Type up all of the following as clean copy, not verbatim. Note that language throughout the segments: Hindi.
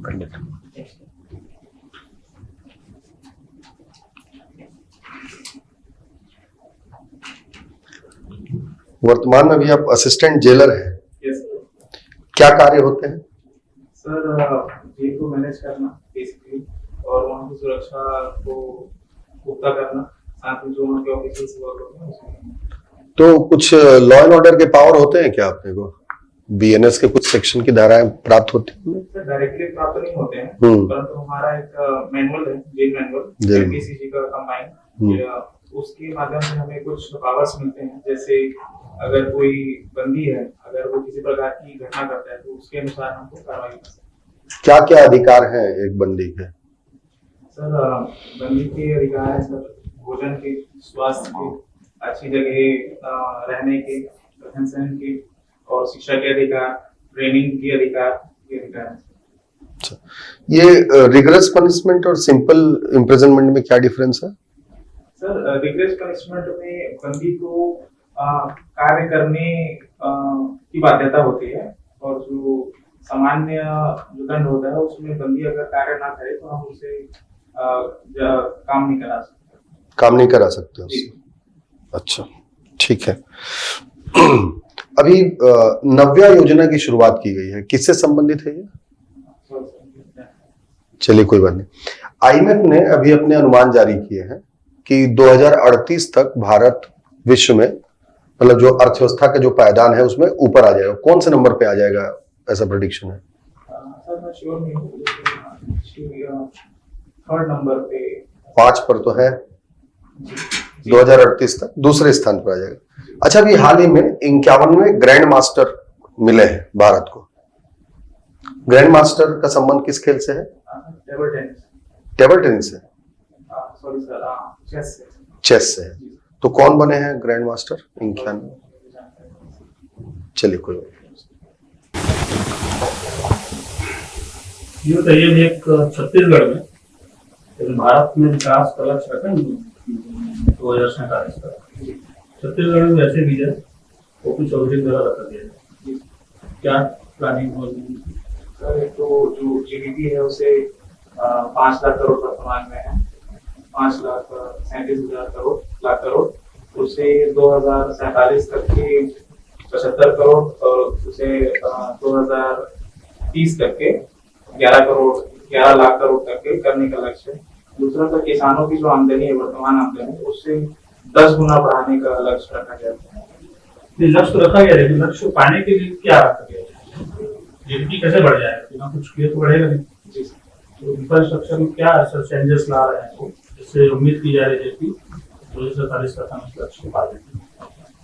खंडित। वर्तमान में भी आप असिस्टेंट जेलर हैं। यस क्या कार्य होते हैं सर? जेल को मैनेज करना बेसिकली, और वहाँ की सुरक्षा को पुख्ता करना, साथ में जो वहाँ के ऑफिसर्स वर्क होते हैं उसमें। तो कुछ लॉ एंड ऑर्डर के पावर होते हैं क्या अपने को? बीएनएस के कुछ सेक्शन की धाराएं प्राप्त होती हैं? सर डायरेक्टली प्राप्त नहीं होते हैं, हम्म। परंतु हमारा एक मैनुअल है, जेल मैनुअल, जेल। एमपीसीजी का कंबाइन, उसके माध्यम से हमें कुछ पावर्स मिलते हैं। जैसे अगर कोई बंदी है, अगर वो किसी प्रकार की घटना करता है, तो उसके अनुसार हमको कार्रवाई कर सकते हैं। क्या क्या अधिकार हैं एक बंदी के? सर बंदी के अधिकार है सर, भोजन के, स्वास्थ्य के, अच्छी जगह रहने के, रहन सहन के, और शिक्षा के अधिकार, ट्रेनिंग के अधिकार, ये अधिकार है। अच्छा, ये रिगरस पनिशमेंट और सिंपल इम्प्रिजनमेंट में क्या डिफरेंस है? सर रिग्रेस पनिशमेंट में बंदी को कार्य करने की बाध्यता होती है, और जो सामान्य जो दंड होता है उसमें बंदी अगर कार्य ना करे तो हम उसे काम नहीं करा सकते। काम नहीं करा सकते उससे? अच्छा, ठीक है। अभी नव्या योजना की शुरुआत की गई है, किससे संबंधित है ये? चलिए कोई बात नहीं। आईएमएफ ने अभी अपने अनुमान जारी किए हैं कि 2038 तक भारत विश्व में, मतलब जो अर्थव्यवस्था का जो पायदान है उसमें ऊपर आ जाएगा। कौन से नंबर पे आ जाएगा, ऐसा प्रेडिक्शन है? सर मैं श्योर नहीं हूँ, थर्ड नंबर पे, 5 पर तो है। 2038 तक दूसरे स्थान पर आ जाएगा। अच्छा, अभी हाल ही में 51वें ग्रैंड मास्टर मिले हैं भारत को। ग्रैंड मास्टर का संबंध किस खेल से है? Table tennis. टेबल टेनिस से? सॉरी सर, चेस से। चेस से है। तो कौन बने हैं ग्रैंड मास्टर 91? चलिए कोई बात नहीं। ये बताइए भी, एक छत्तीसगढ़ में, लेकिन भारत में विकास का लक्ष्य रखा है 2047 तक। छत्तीसगढ़ में वैसे भी ओपी चौधरी द्वारा रखा गया है, क्या प्लानिंग होगी? सर एक तो जो जीडीपी है उसे 5 लाख करोड़ वर्तमान में है, 5,37,000 लाख करोड़, उसे 2047 तक के 75 करोड़, और उसे 2030 तक के 11 लाख करोड़ तक के करने का लक्ष्य है। दूसरा तो किसानों की जो आमदनी है, वर्तमान आमदनी, उससे 10 गुना बढ़ाने का लक्ष्य रखा गया है। लक्ष्य रखा गया, लेकिन लक्ष्य पाने के लिए क्या रखा गया? जीडीपी कैसे बढ़ जाएगा? बिना कुछ किए तो बढ़ेगा नहीं। तो इंफ्रास्ट्रक्चर में क्या ऐसा चेंजेस ला रहे हैं, जिससे उम्मीद की जा रही है कि 2047 तक हम लक्ष्य पा लेंगे?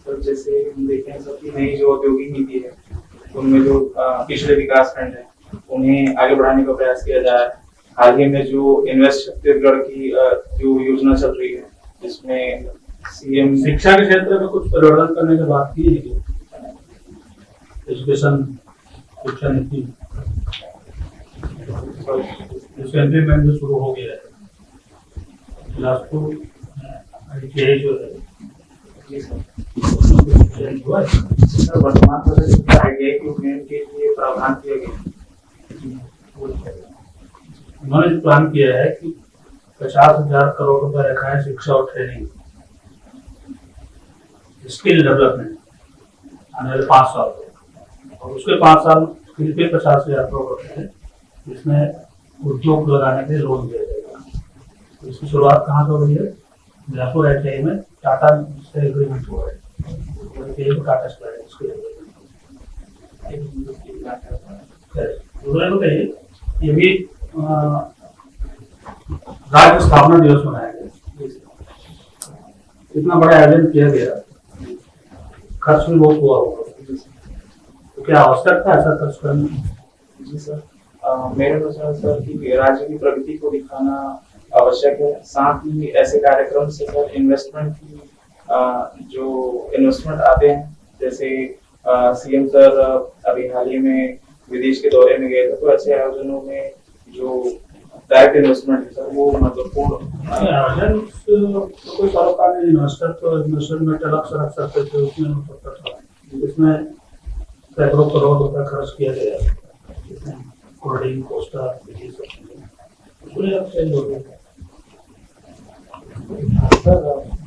तो जैसे हम देखें, सबकी नई जो औद्योगिक नीति है, उनमें जो पिछड़े विकास खंड है उन्हें आगे बढ़ाने का प्रयास किया जा रहा है। हाल ही में जो इन्वेस्ट छत्तीसगढ़ की जो योजना चल रही है, जिसमें सीएम शिक्षा के क्षेत्र में कुछ परिवर्तन करने की बात की है, एजुकेशन शिक्षा नीति इम्प्लीमेंट भी शुरू हो गया है। बिलासपुर आईटीआई जो है, वर्तमान में आईटीआई के उन्नयन के लिए प्रावधान किया गया। उन्होंने प्लान किया है कि 50,000 करोड़ रुपए रखा है शिक्षा और ट्रेनिंग, स्किल डेवलपमेंट आने वाले 5 साल में, और उसके 5 साल फिर 50,000 करोड़ रुपए है, जिसमें उद्योग लगाने के लिए लोन दिया जाएगा। तो इसकी शुरुआत कहाँ से हो रही है? बिलासपुर आईटीआई में टाटा से एग्रीमेंट हुआ है, टाटा स्काई। बताइए, ये भी राज्य स्थापना दिवस मनाया गया, इतना बड़ा आयोजन किया गया, खर्च भी बहुत हुआ होगा, तो क्या आवश्यक था ऐसा खर्च करना? जी सर, मेरे अनुसार सर कि राज्य की प्रगति को दिखाना आवश्यक है। साथ ही ऐसे कार्यक्रम से सर इन्वेस्टमेंट की जो इन्वेस्टमेंट आते हैं, जैसे सीएम सर अभी हाल ही में विदेश के दौरे में गए थे, तो ऐसे आयोजनों में जो डायरेक्ट इन्वेस्टमेंट है सर वो महत्वपूर्ण आयोजन। कोई सरोकार नहीं, इन्वेस्टर तो इन्वेस्टमेंट अलग से रख सकते थे, उसमें हो सकता था, इसमें सैकड़ों करोड़ रुपए खर्च किया गया। कोल्डिंग पोस्टर ये सब चीजें पूरे अब चेंज हो गए। सर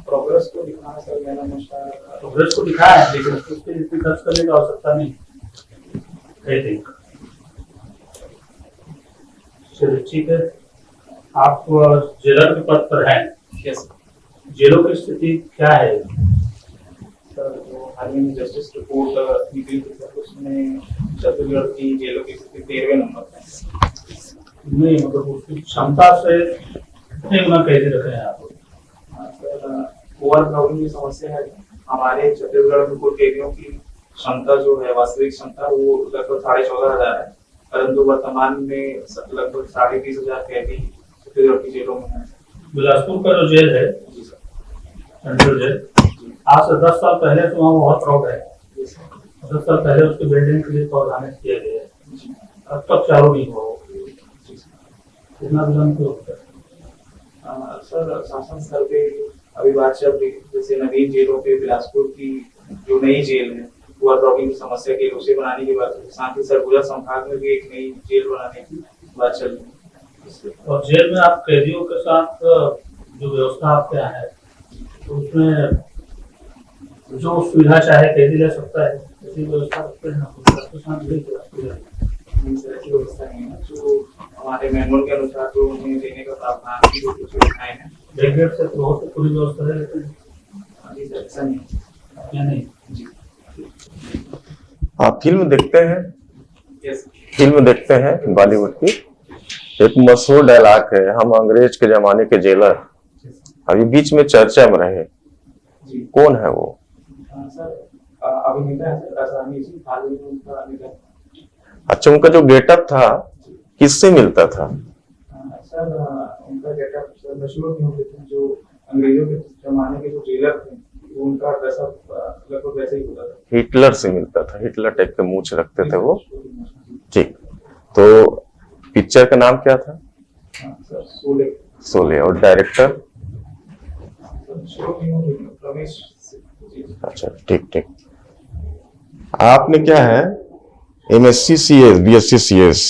प्रोग्रेस को दिखाना सर मेरा मुश्किल प्रोग्रेस को दिखाया है लेकिन उसके इतनी खर्च करने की आवश्यकता नहीं आई थिंक। चलिए ठीक है, आप जेलर के पद पर हैं, यस जेलों की स्थिति क्या है? सर जो हाल ही में जस्टिस रिपोर्ट निकली थी सर उसमें छत्तीसगढ़ की जेलों की स्थिति 13वें नंबर पे। नहीं मतलब उसकी क्षमता से कितने गुना कैसे रखे हैं आप? सर ओवर क्राउडिंग की समस्या है। हमारे छत्तीसगढ़ में कुल कैदियों की क्षमता जो है वास्तविक क्षमता वो लगभग 14,500 है, परंतु वर्तमान में लगभग 30,500 कैदी छत्तीसगढ़ की जेलों में है। बिलासपुर का जो जेल है जी सर, सेंट्रल जेल, आज से 10 साल पहले तो वहाँ बहुत क्राउड है। जी सर, 10 साल पहले उसकी बिल्डिंग के लिए प्रावधान किया गया है, जी अब तक चालू नहीं हुआ वो। जी सर। कितना विलंब क्यों होता है? सर शासन स्तर पे अभी बात चल रही है, जैसे नवीन जेलों पे बिलासपुर की जो नई जेल है ओवर क्राउडिंग की समस्या के लिए उसे बनाने की बात है। साथ ही सरगुजा संभाग में भी एक नई जेल बनाने की बात चल रही है। और जेल में आप कैदियों के साथ जो व्यवस्था आपके यहाँ है तो उसमें जो सुविधा चाहे कैदी ले सकता है, ऐसी व्यवस्था रखते हैं आप उसके साथ भी सुविधा ऐसी व्यवस्था नहीं है जो हमारे मैनुअल के अनुसार जो उन्हें देने का प्रावधान की जो कुछ सुविधाएं हैं। ब्लैकगेट से बहुत पूरी व्यवस्था है लेकिन अभी सर ऐसा नहीं है। क्या नहीं। जी आप फिल्म देखते हैं? यस फिल्म देखते हैं बॉलीवुड की? एक मशहूर डायलॉग है, हम अंग्रेज के जमाने के जेलर। अभी बीच में चर्चा में रहे, जी कौन है वो? सर अभिनेता है सर असरानी जी, हाल ही में उनका निधन। अच्छा, उनका जो गेटअप था किससे मिलता था? सर उनका गेटअप सर मशहूर नहीं होते थे, जो अंग्रेजों के जमाने के जो जेलर थे उनका ड्रेसअप लगभग वैसे ही होता था। हिटलर से मिलता था, हिटलर टाइप के मूंछ रखते थे वो। जी ठीक, तो पिक्चर का नाम क्या था? सर शोले। शोले। और डायरेक्टर? शोले नहीं होते, रमेश। जी अच्छा ठीक ठीक। आपने क्या है, MSc CS BSc CS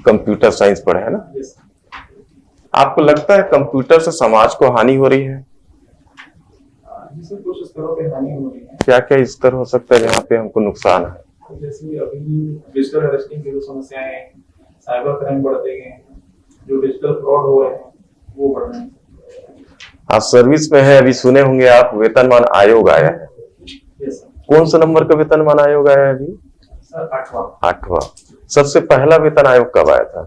computer science पढ़ा है ना? यस आपको लगता है कंप्यूटर से समाज को हानि हो रही है? जिससे कुछ स्तरों पे हानि हो रही है। क्या क्या स्तर हो सकता है जहाँ पे हमको नुकसान है? तो जैसे अभी डिजिटल अरेस्टिंग की जो समस्याएं हैं, साइबर क्राइम बढ़ते गए हैं, जो डिजिटल फ्रॉड हो रहे हैं वो बढ़ रहे हैं। आप सर्विस में है, अभी सुने होंगे आप वेतनमान आयोग आया है। Yes sir. कौन सा नंबर का वेतनमान आयोग आया है अभी? सर 8वां। 8वां। सबसे पहला वेतन आयोग कब आया था?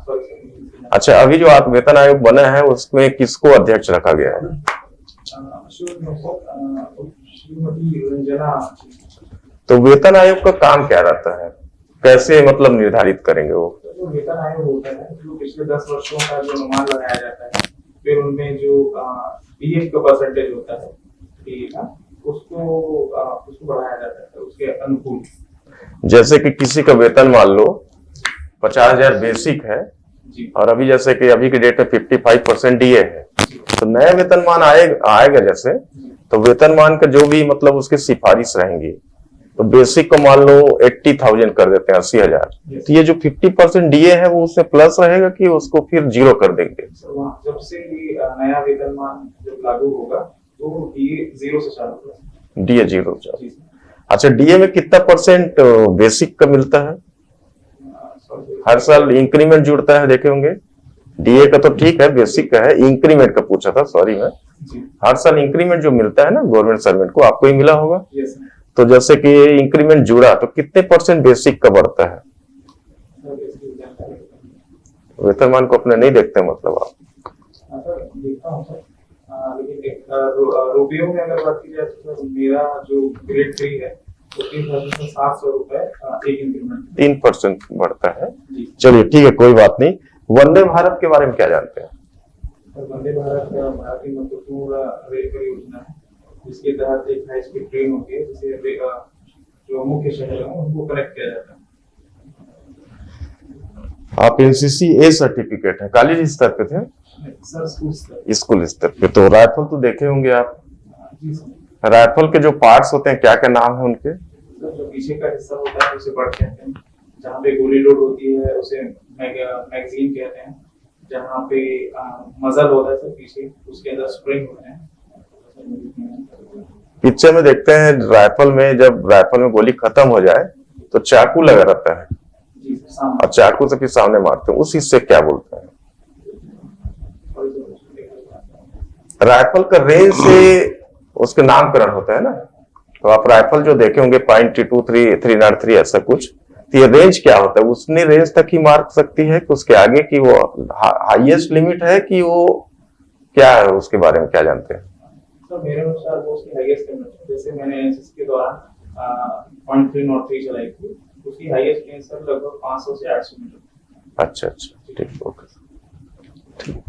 Sorry sir. अच्छा, अभी जो आप वेतन आयोग बना है उसमें किसको अध्यक्ष रखा गया है? श्रीमती रंजना। तो वेतन आयोग का काम क्या रहता है, कैसे मतलब निर्धारित करेंगे वो? जो वेतन आयोग होता है जो पिछले 10 वर्षों का जो अनुमान लगाया जाता है, फिर उनमें जो पीएफ का परसेंटेज होता है पीए का, उसको बढ़ाया जाता है उसके अनुकूल। जैसे कि किसी का वेतन मान लो 50,000 बेसिक है जी और अभी जैसे कि अभी के डेट में 55% डीए है, तो नया वेतनमान आएगा जैसे, तो वेतनमान का जो भी मतलब उसकी सिफारिश रहेंगी, तो बेसिक को मान लो 80,000 कर देते हैं, 80,000। तो ये जो 50% डीए है वो उससे प्लस रहेगा कि उसको फिर जीरो कर देंगे? जब से ये नया वेतनमान जब लागू होगा तो ये 0 से चालू होगा। DA zero. जी अच्छा, डीए में कितना परसेंट बेसिक का मिलता है? हर साल इंक्रीमेंट जुड़ता है, देखे होंगे। डीए का तो ठीक है, बेसिक का है, इंक्रीमेंट का पूछा था, सॉरी मैं। जी हर साल इंक्रीमेंट जो मिलता है ना गवर्नमेंट सर्वेंट को, आपको ही मिला होगा। यस तो जैसे कि इंक्रीमेंट जुड़ा तो कितने परसेंट बेसिक का बढ़ता है? सर। वेतनमान को अपने नहीं देखते मतलब आप? सर देखता हूँ सर, लेकिन एक रुपयों में अगर बात की जाए तो सर मेरा जो ग्रेड 3 है वो 3,700 रुपए एक इंक्रीमेंट 3% बढ़ता है। जी। चलिए ठीक है, कोई बात नहीं। वंदे भारत के बारे में क्या जानते हैं? सर वंदे भारत भारत की महत्वपूर्ण रेल परियोजना है, जिसके तहत एक हाई स्पीड ट्रेन होती है जिसे जो मुख्य शहर है उनको कनेक्ट किया जाता है। आप एनसीसी ए सर्टिफिकेट है, कॉलेज स्तर पे थे? सर स्कूल स्तर पे। तो राइफल तो देखे होंगे आप? जी सर। राइफल के जो पार्ट्स होते हैं क्या क्या नाम है उनके? सर जो पीछे का हिस्सा होता है उसे बट कहते हैं, जहाँ पे गोली लोड होती है उसे मैगजीन कहते हैं, जहाँ पे मजल होता है सर पीछे, उसके अंदर स्प्रिंग होते हैं। पीछे में देखते हैं राइफल में, जब राइफल में गोली खत्म हो जाए तो चाकू लगा रहता है जी सर, सामने। और चाकू से फिर सामने मारते हैं, उस हिस्से क्या बोलते हैं? राइफल का रेंज से उसके नामकरण होता है ना, तो आप राइफल जो देखे होंगे .22 303 ऐसा कुछ, तो ये रेंज क्या होता है? उसने रेंज तक ही मार सकती है कि उसके आगे की वो हाईएस्ट लिमिट है कि वो क्या है, उसके बारे में क्या जानते हैं? सर मेरे अनुसार वो उसकी हाईएस्ट लिमिट है। जैसे मैंने एनएसएस के दौरान .303 चलाई थी, उसकी हाईएस्ट रेंज सर लगभग 500 से 800 मीटर। अच्छा, ठीक, ओके, ठीक।